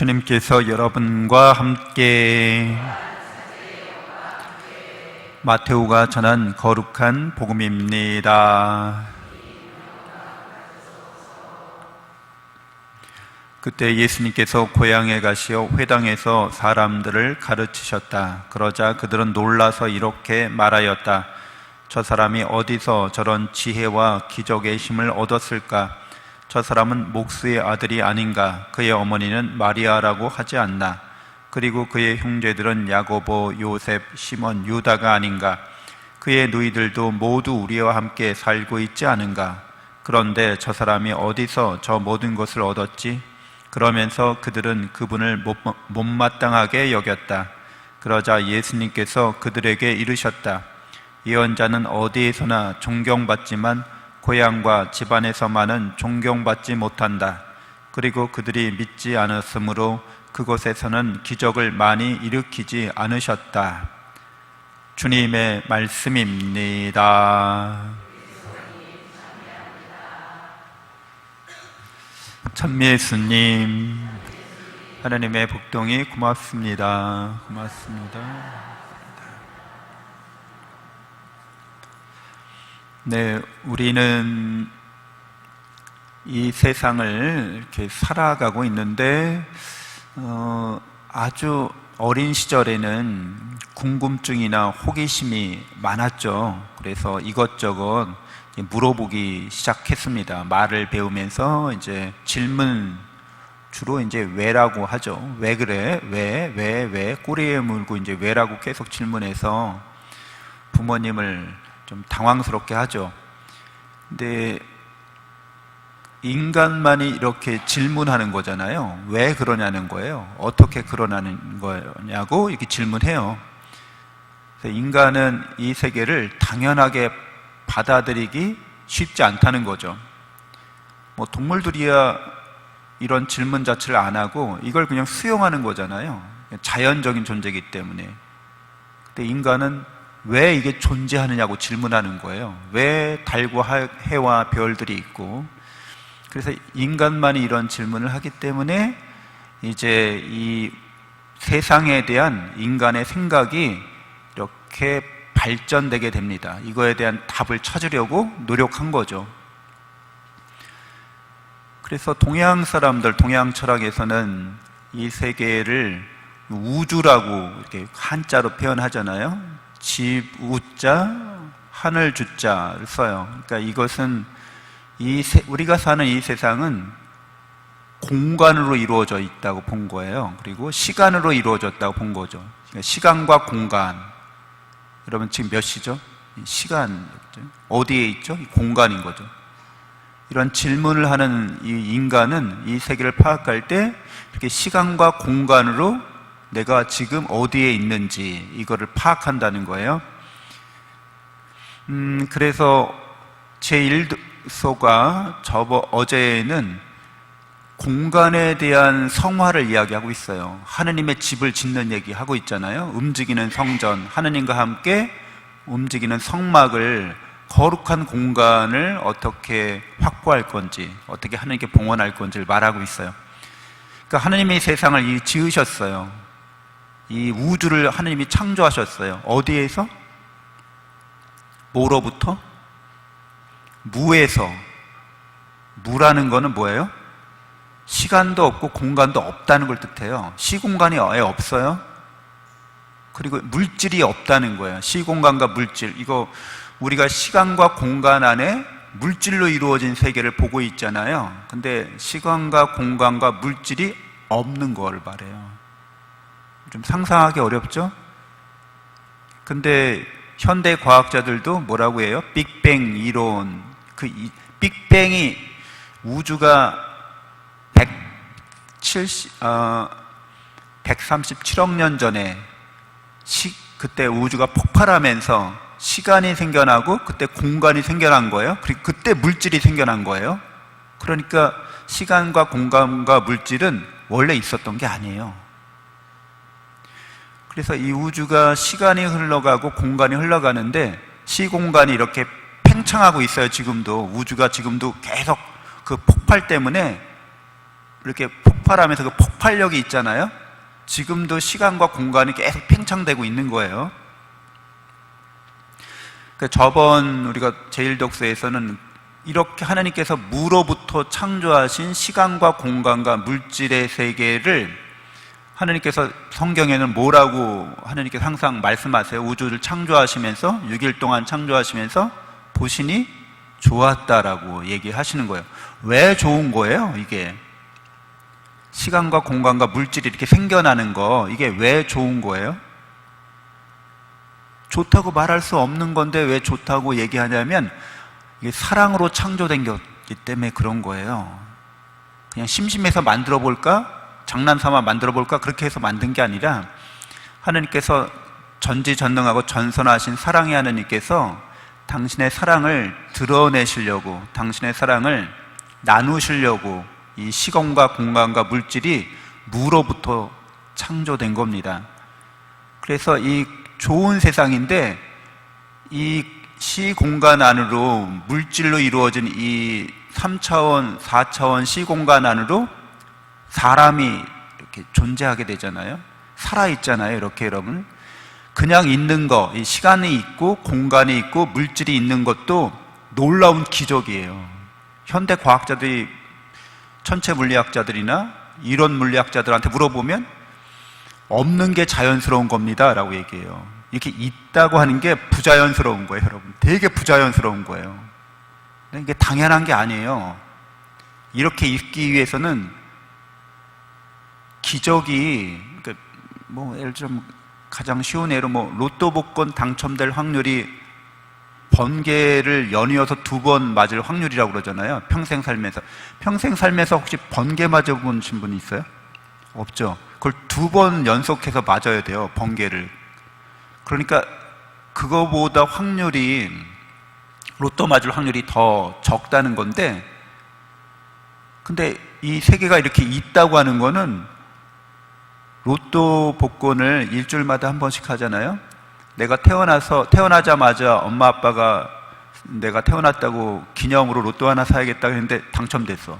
주님께서 여러분과 함께 마테오가 전한 거룩한 복음입니다. 그때 예수님께서 고향에 가시어 회당에서 사람들을 가르치셨다. 그러자 그들은 놀라서 이렇게 말하였다. 저 사람이 어디서 저런 지혜와 기적의 힘을 얻었을까? 저 사람은 목수의 아들이 아닌가? 그의 어머니는 마리아라고 하지 않나? 그리고 그의 형제들은 야고보, 요셉, 시몬, 유다가 아닌가? 그의 누이들도 모두 우리와 함께 살고 있지 않은가? 그런데 저 사람이 어디서 저 모든 것을 얻었지? 그러면서 그들은 그분을 못마땅하게 여겼다. 그러자 예수님께서 그들에게 이르셨다. 예언자는 어디에서나 존경받지만 고향과 집안에서만은 존경받지 못한다. 그리고 그들이 믿지 않았으므로 그곳에서는 기적을 많이 일으키지 않으셨다. 주님의 말씀입니다. 천미예수님, 하나님의 복동이 고맙습니다. 고맙습니다. 네, 우리는 이 세상을 이렇게 살아가고 있는데 아주 어린 시절에는 궁금증이나 호기심이 많았죠. 그래서 이것저것 물어보기 시작했습니다. 말을 배우면서 이제 질문, 주로 이제 왜라고 하죠. 왜 그래? 왜? 꼬리에 물고 이제 왜라고 계속 질문해서 부모님을 좀 당황스럽게 하죠. 근데 인간만이 이렇게 질문하는 거잖아요. 왜 그러냐는 거예요. 어떻게 그러냐는 거냐고 이렇게 질문해요. 그래서 인간은 이 세계를 당연하게 받아들이기 쉽지 않다는 거죠. 뭐 동물들이야 이런 질문 자체를 안 하고 이걸 그냥 수용하는 거잖아요. 자연적인 존재이기 때문에. 근데 인간은 왜 이게 존재하느냐고 질문하는 거예요. 왜 달과 해와 별들이 있고. 그래서 인간만이 이런 질문을 하기 때문에 이제 이 세상에 대한 인간의 생각이 이렇게 발전되게 됩니다. 이거에 대한 답을 찾으려고 노력한 거죠. 그래서 동양 사람들, 동양 철학에서는 이 세계를 우주라고 이렇게 한자로 표현하잖아요. 집, 우자, 하늘, 주자를 써요. 그러니까 이것은 우리가 사는 이 세상은 공간으로 이루어져 있다고 본 거예요. 그리고 시간으로 이루어졌다고 본 거죠. 그러니까 시간과 공간. 여러분 지금 몇 시죠? 시간 어디에 있죠? 공간인 거죠. 이런 질문을 하는 이 인간은 이 세계를 파악할 때 이렇게 시간과 공간으로 내가 지금 어디에 있는지 이거를 파악한다는 거예요. 그래서 제1소가 어제는 공간에 대한 성화를 이야기하고 있어요. 하느님의 집을 짓는 얘기하고 있잖아요. 움직이는 성전, 하느님과 함께 움직이는 성막을, 거룩한 공간을 어떻게 확보할 건지, 어떻게 하느님께 봉헌할 건지를 말하고 있어요. 그러니까 하느님이 세상을 지으셨어요. 이 우주를 하느님이 창조하셨어요. 어디에서? 뭐로부터? 무에서. 무라는 거는 뭐예요? 시간도 없고 공간도 없다는 걸 뜻해요. 시공간이 아예 없어요. 그리고 물질이 없다는 거예요. 시공간과 물질. 이거 우리가 시간과 공간 안에 물질로 이루어진 세계를 보고 있잖아요. 근데 시간과 공간과 물질이 없는 걸 말해요. 좀 상상하기 어렵죠? 근데 현대 과학자들도 뭐라고 해요? 빅뱅 이론. 빅뱅이 우주가 137억 년 전에 그때 우주가 폭발하면서 시간이 생겨나고 그때 공간이 생겨난 거예요. 그리고 그때 물질이 생겨난 거예요. 그러니까 시간과 공간과 물질은 원래 있었던 게 아니에요. 그래서 이 우주가 시간이 흘러가고 공간이 흘러가는데 시공간이 이렇게 팽창하고 있어요. 지금도 우주가 지금도 계속 그 폭발 때문에 이렇게 폭발하면서 그 폭발력이 있잖아요. 지금도 시간과 공간이 계속 팽창되고 있는 거예요. 저번 우리가 제1독서에서는 이렇게 하나님께서 무로부터 창조하신 시간과 공간과 물질의 세계를 하나님께서 성경에는 뭐라고 하나님께서 항상 말씀하세요. 우주를 창조하시면서 6일 동안 창조하시면서 보시니 좋았다라고 얘기하시는 거예요. 왜 좋은 거예요? 이게 시간과 공간과 물질이 이렇게 생겨나는 거, 이게 왜 좋은 거예요? 좋다고 말할 수 없는 건데 왜 좋다고 얘기하냐면 이게 사랑으로 창조된 거기 때문에 그런 거예요. 그냥 심심해서 만들어 볼까? 장난삼아 만들어 볼까? 그렇게 해서 만든 게 아니라 하나님께서 전지전능하고 전선하신 사랑의 하나님께서 당신의 사랑을 드러내시려고, 당신의 사랑을 나누시려고 이 시간과 공간과 물질이 무로부터 창조된 겁니다. 그래서 이 좋은 세상인데 이 시공간 안으로 물질로 이루어진 이 3차원, 4차원 시공간 안으로 사람이 이렇게 존재하게 되잖아요. 살아있잖아요. 이렇게 여러분. 그냥 있는 거, 이 시간이 있고 공간이 있고 물질이 있는 것도 놀라운 기적이에요. 현대 과학자들이, 천체 물리학자들이나 이론 물리학자들한테 물어보면 없는 게 자연스러운 겁니다 라고 얘기해요. 이렇게 있다고 하는 게 부자연스러운 거예요, 여러분. 되게 부자연스러운 거예요. 이게 당연한 게 아니에요. 이렇게 있기 위해서는 기적이, 뭐 예를 들면 가장 쉬운 예로 뭐 로또 복권 당첨될 확률이 번개를 연이어서 2번 맞을 확률이라고 그러잖아요. 평생 살면서. 평생 살면서 혹시 번개 맞아보신 분 있어요? 없죠. 그걸 2번 연속해서 맞아야 돼요, 번개를. 그러니까 그거보다 확률이, 로또 맞을 확률이 더 적다는 건데, 근데 이 세계가 이렇게 있다고 하는 거는 로또 복권을 일주일마다 한 번씩 하잖아요. 내가 태어나자마자 엄마 아빠가 내가 태어났다고 기념으로 로또 하나 사야겠다 했는데 당첨됐어.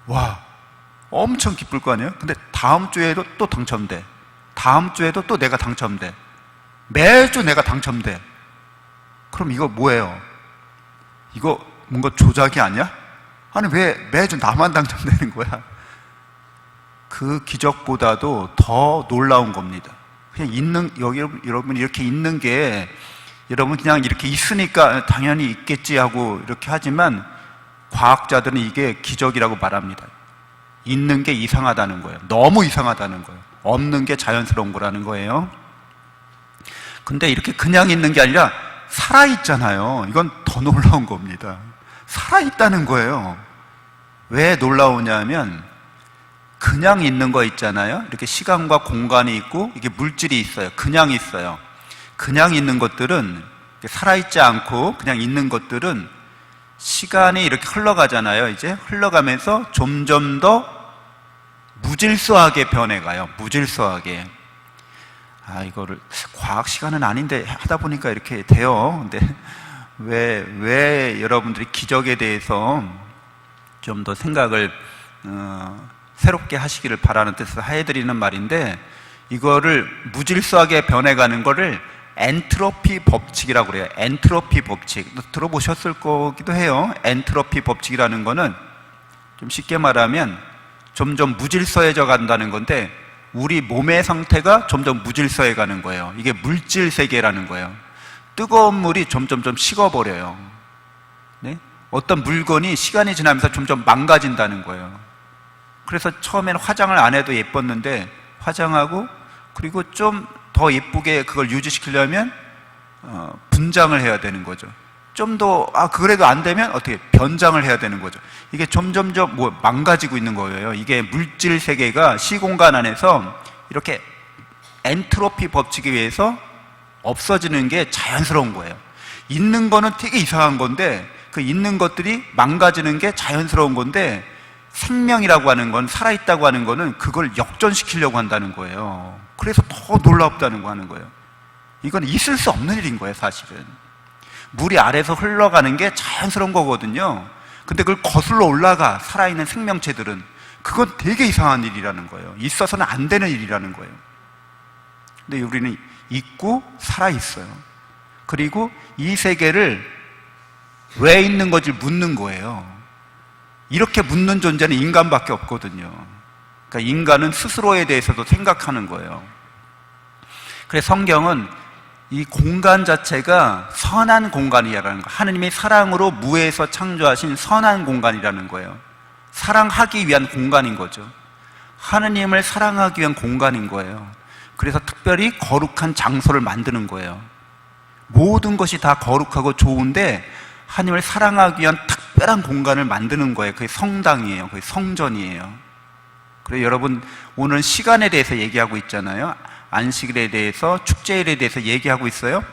와, 엄청 기쁠 거 아니에요? 근데 다음 주에도 또 당첨돼. 다음 주에도 또 내가 당첨돼. 매주 내가 당첨돼. 그럼 이거 뭐예요? 이거 뭔가 조작이 아니야? 아니 왜 매주 나만 당첨되는 거야? 그 기적보다도 더 놀라운 겁니다. 그냥 있는, 여기 여러분 이렇게 있는 게, 여러분 그냥 이렇게 있으니까 당연히 있겠지 하고 이렇게 하지만 과학자들은 이게 기적이라고 말합니다. 있는 게 이상하다는 거예요. 너무 이상하다는 거예요. 없는 게 자연스러운 거라는 거예요. 근데 이렇게 그냥 있는 게 아니라 살아있잖아요. 이건 더 놀라운 겁니다. 살아있다는 거예요. 왜 놀라우냐면 그냥 있는 거 있잖아요. 이렇게 시간과 공간이 있고 이게 물질이 있어요. 그냥 있어요. 그냥 있는 것들은, 살아있지 않고 그냥 있는 것들은 시간이 이렇게 흘러가잖아요. 이제 흘러가면서 점점 더 무질서하게 변해가요. 무질서하게. 이거를 과학 시간은 아닌데 하다 보니까 이렇게 돼요. 근데 왜 여러분들이 기적에 대해서 좀 더 생각을 새롭게 하시기를 바라는 뜻에서 해드리는 말인데, 이거를 무질서하게 변해가는 거를 엔트로피 법칙이라고 그래요. 엔트로피 법칙. 들어보셨을 거기도 해요. 엔트로피 법칙이라는 거는 좀 쉽게 말하면 점점 무질서해져 간다는 건데, 우리 몸의 상태가 점점 무질서해 가는 거예요. 이게 물질 세계라는 거예요. 뜨거운 물이 점점 식어버려요. 네? 어떤 물건이 시간이 지나면서 점점 망가진다는 거예요. 그래서 처음에는 화장을 안 해도 예뻤는데 화장하고, 그리고 좀 더 예쁘게 그걸 유지시키려면 분장을 해야 되는 거죠. 좀 더 그래도 안 되면 어떻게 변장을 해야 되는 거죠. 이게 점점점 망가지고 있는 거예요. 이게 물질 세계가 시공간 안에서 이렇게 엔트로피 법칙에 의해서 없어지는 게 자연스러운 거예요. 있는 거는 되게 이상한 건데, 그 있는 것들이 망가지는 게 자연스러운 건데, 생명이라고 하는 건, 살아있다고 하는 거는 그걸 역전시키려고 한다는 거예요. 그래서 더 놀랍다는 거 하는 거예요. 이건 있을 수 없는 일인 거예요, 사실은. 물이 아래서 흘러가는 게 자연스러운 거거든요. 근데 그걸 거슬러 올라가, 살아있는 생명체들은. 그건 되게 이상한 일이라는 거예요. 있어서는 안 되는 일이라는 거예요. 근데 우리는 있고 살아있어요. 그리고 이 세계를 왜 있는 건지 묻는 거예요. 이렇게 묻는 존재는 인간밖에 없거든요. 그러니까 인간은 스스로에 대해서도 생각하는 거예요. 그래서 성경은 이 공간 자체가 선한 공간이라는 거, 하느님의 사랑으로 무에서 창조하신 선한 공간이라는 거예요. 사랑하기 위한 공간인 거죠. 하느님을 사랑하기 위한 공간인 거예요. 그래서 특별히 거룩한 장소를 만드는 거예요. 모든 것이 다 거룩하고 좋은데 하느님을 사랑하기 위한 특별한 공간을 만드는 거예요. 그게 성당이에요. 그게 성전이에요. 그래서 여러분, 오늘 시간에 대해서 얘기하고 있잖아요. 안식일에 대해서, 축제일에 대해서 얘기하고 있어요.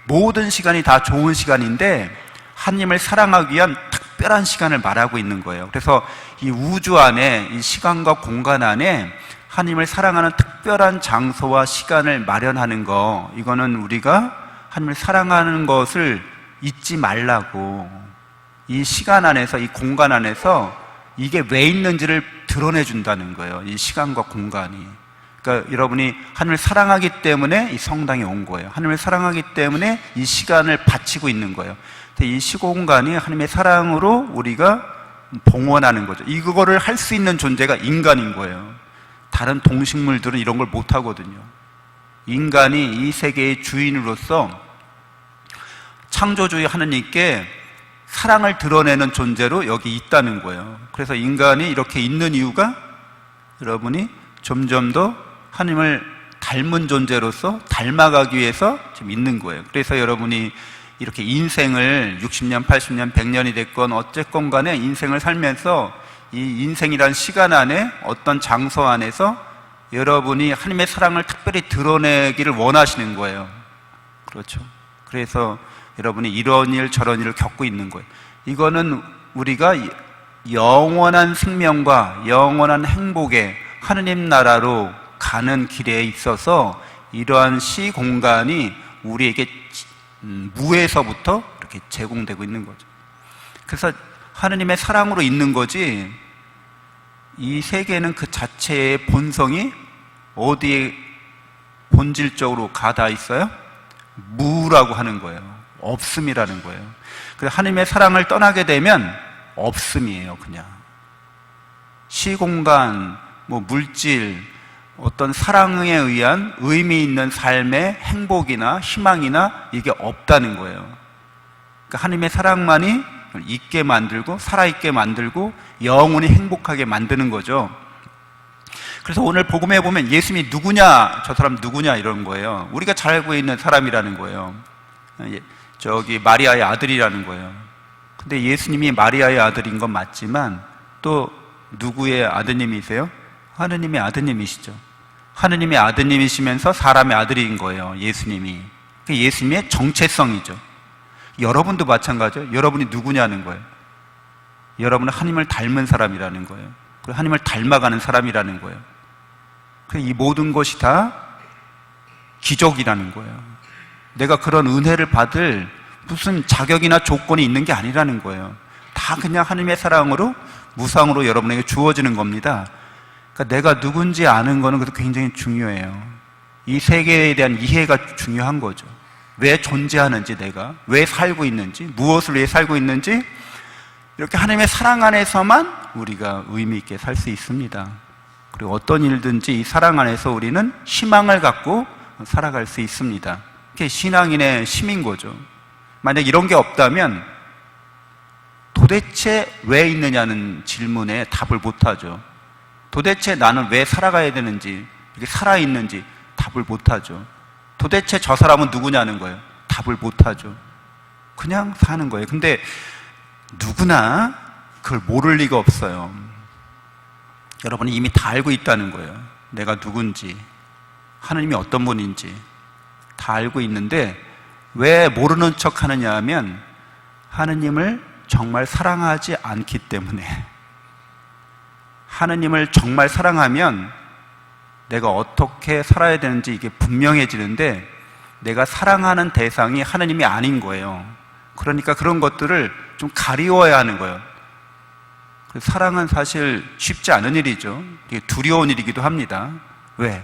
모든 시간이 다 좋은 시간인데 하느님을 사랑하기 위한 특별한 시간을 말하고 있는 거예요. 그래서 이 우주 안에, 이 시간과 공간 안에 하느님을 사랑하는 특별한 장소와 시간을 마련하는 거, 이거는 우리가 하느님을 사랑하는 것을 잊지 말라고, 이 시간 안에서, 이 공간 안에서 이게 왜 있는지를 드러내 준다는 거예요. 이 시간과 공간이. 그러니까 여러분이 하느님을 사랑하기 때문에 이 성당에 온 거예요. 하느님을 사랑하기 때문에 이 시간을 바치고 있는 거예요. 이 시공간이 하느님의 사랑으로 우리가 봉헌하는 거죠. 이거를 할 수 있는 존재가 인간인 거예요. 다른 동식물들은 이런 걸 못 하거든요. 인간이 이 세계의 주인으로서 창조주의 하느님께 사랑을 드러내는 존재로 여기 있다는 거예요. 그래서 인간이 이렇게 있는 이유가 여러분이 점점 더 하느님을 닮은 존재로서 닮아가기 위해서 지금 있는 거예요. 그래서 여러분이 이렇게 인생을 60년, 80년, 100년이 됐건 어쨌건 간에 인생을 살면서 이 인생이란 시간 안에 어떤 장소 안에서 여러분이 하나님의 사랑을 특별히 드러내기를 원하시는 거예요. 그렇죠. 그래서 여러분이 이런 일 저런 일을 겪고 있는 거예요. 이거는 우리가 영원한 생명과 영원한 행복에 하느님 나라로 가는 길에 있어서 이러한 시공간이 우리에게 무에서부터 이렇게 제공되고 있는 거죠. 그래서 하느님의 사랑으로 있는 거지, 이 세계는 그 자체의 본성이 어디에 본질적으로 가다 있어요? 무라고 하는 거예요. 없음이라는 거예요. 그래서 하느님의 사랑을 떠나게 되면 없음이에요. 그냥 시공간, 물질, 어떤 사랑에 의한 의미 있는 삶의 행복이나 희망이나 이게 없다는 거예요. 그러니까 하느님의 사랑만이 있게 만들고 살아있게 만들고 영원히 행복하게 만드는 거죠. 그래서 오늘 복음에 보면 예수님이 누구냐, 저 사람 누구냐 이런 거예요. 우리가 잘 알고 있는 사람이라는 거예요. 저기 마리아의 아들이라는 거예요. 근데 예수님이 마리아의 아들인 건 맞지만 또 누구의 아드님이세요? 하느님의 아드님이시죠. 하느님의 아드님이시면서 사람의 아들인 거예요. 예수님이. 그게 예수님의 정체성이죠. 여러분도 마찬가지예요. 여러분이 누구냐는 거예요. 여러분은 하느님을 닮은 사람이라는 거예요. 그리고 하느님을 닮아가는 사람이라는 거예요. 이 모든 것이 다 기적이라는 거예요. 내가 그런 은혜를 받을 무슨 자격이나 조건이 있는 게 아니라는 거예요. 다 그냥 하느님의 사랑으로 무상으로 여러분에게 주어지는 겁니다. 그러니까 내가 누군지 아는 거는 그것도 굉장히 중요해요. 이 세계에 대한 이해가 중요한 거죠. 왜 존재하는지, 내가 왜 살고 있는지, 무엇을 위해 살고 있는지, 이렇게 하나님의 사랑 안에서만 우리가 의미 있게 살 수 있습니다. 그리고 어떤 일든지 이 사랑 안에서 우리는 희망을 갖고 살아갈 수 있습니다. 그게 신앙인의 힘인 거죠. 만약 이런 게 없다면 도대체 왜 있느냐는 질문에 답을 못하죠. 도대체 나는 왜 살아가야 되는지, 이렇게 살아있는지 답을 못하죠. 도대체 저 사람은 누구냐는 거예요. 답을 못하죠. 그냥 사는 거예요. 근데 누구나 그걸 모를 리가 없어요. 여러분이 이미 다 알고 있다는 거예요. 내가 누군지, 하느님이 어떤 분인지 다 알고 있는데 왜 모르는 척 하느냐 하면 하느님을 정말 사랑하지 않기 때문에. 하느님을 정말 사랑하면 내가 어떻게 살아야 되는지 이게 분명해지는데 내가 사랑하는 대상이 하느님이 아닌 거예요. 그러니까 그런 것들을 좀 가리워야 하는 거예요. 사랑은 사실 쉽지 않은 일이죠. 되게 두려운 일이기도 합니다. 왜?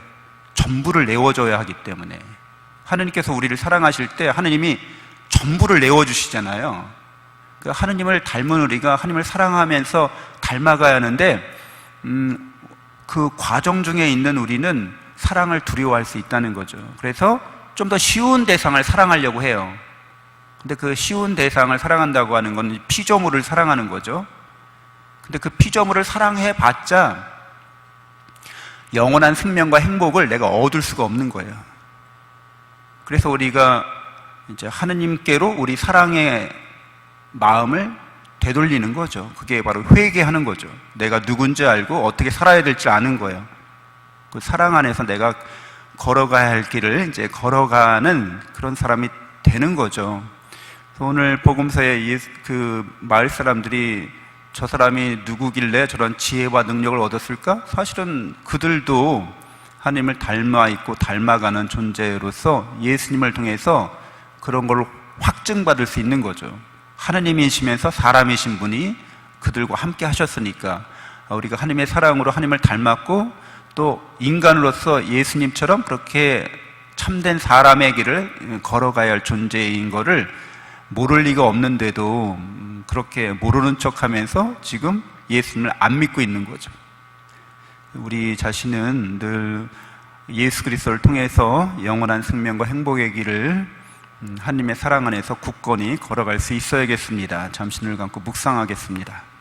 전부를 내어줘야 하기 때문에. 하느님께서 우리를 사랑하실 때 하느님이 전부를 내어주시잖아요. 하느님을 닮은 우리가 하느님을 사랑하면서 닮아가야 하는데 그 과정 중에 있는 우리는 사랑을 두려워할 수 있다는 거죠. 그래서 좀 더 쉬운 대상을 사랑하려고 해요. 근데 그 쉬운 대상을 사랑한다고 하는 건 피조물을 사랑하는 거죠. 근데 그 피조물을 사랑해봤자 영원한 생명과 행복을 내가 얻을 수가 없는 거예요. 그래서 우리가 이제 하느님께로 우리 사랑의 마음을 되돌리는 거죠. 그게 바로 회개하는 거죠. 내가 누군지 알고 어떻게 살아야 될지 아는 거예요. 그 사랑 안에서 내가 걸어가야 할 길을 이제 걸어가는 그런 사람이 되는 거죠. 오늘 복음서에 그 마을 사람들이 저 사람이 누구길래 저런 지혜와 능력을 얻었을까? 사실은 그들도 하나님을 닮아 있고 닮아가는 존재로서 예수님을 통해서 그런 걸 확증받을 수 있는 거죠. 하나님이시면서 사람이신 분이 그들과 함께 하셨으니까 우리가 하나님의 사랑으로 하나님을 닮았고 또 인간으로서 예수님처럼 그렇게 참된 사람의 길을 걸어가야 할 존재인 거를 모를 리가 없는데도 그렇게 모르는 척하면서 지금 예수님을 안 믿고 있는 거죠. 우리 자신은 늘 예수 그리스도를 통해서 영원한 생명과 행복의 길을 하나님의 사랑 안에서 굳건히 걸어갈 수 있어야겠습니다. 잠시 눈을 감고 묵상하겠습니다.